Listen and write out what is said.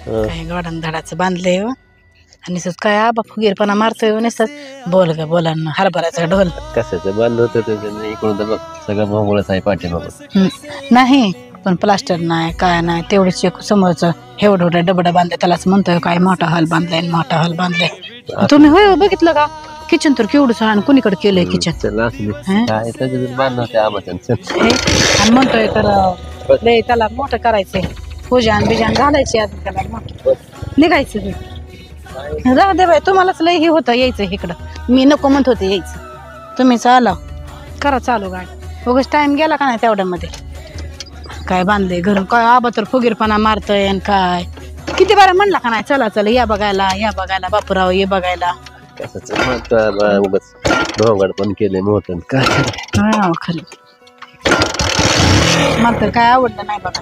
काय गाडन धडाचं बांधलंय हो. आणि काय आबा फुगीरपणा मारतोय हो नुसतं. बोल ग बोलांना हरभऱ्याचा ढोल. कशाचं बांधलं होतं त्याच्यानं इकडून तर बघ सगळं भोंगळच आहे पाठीमागं. नाही पण प्लास्टर नाही काय नाही तेवढीच एक समोरचं एवढं डबडा बांधलंय त्यालाच म्हणतोय काय मोठा हॉल बांधलाय मोठा हॉल बांधलाय. तुम्ही होय बघितलं का किचन तर केवढं आणि कुणीकडे केलंय किचन. चला असू दे. काय त्याच्यात बांधलं होते आबाचं. आणि म्हणतोय तर लय त्याला मोठं करायचंय पूजान बिजान घालायची अजून त्याला मोठं निघायचं हे. राहू दे बाई तुम्हालाच लय हे होतं यायचं इकडं. मी नको म्हणत होते यायचं तुम्ही चाला करा चालू गाडी उगाच टाइम गेला का नाही तेवढ्यामध्ये. काय बांधलंय घर काय आबा तर फुगीरपणा मारतोय आणि काय किती बारा म्हणला का नाही चला चला या बघायला बापूराव ये बघायला. कशाचं उगाच ढोंगड पण केलंय मोठं काय खरं मला तर काय आवडलं नाही बघा.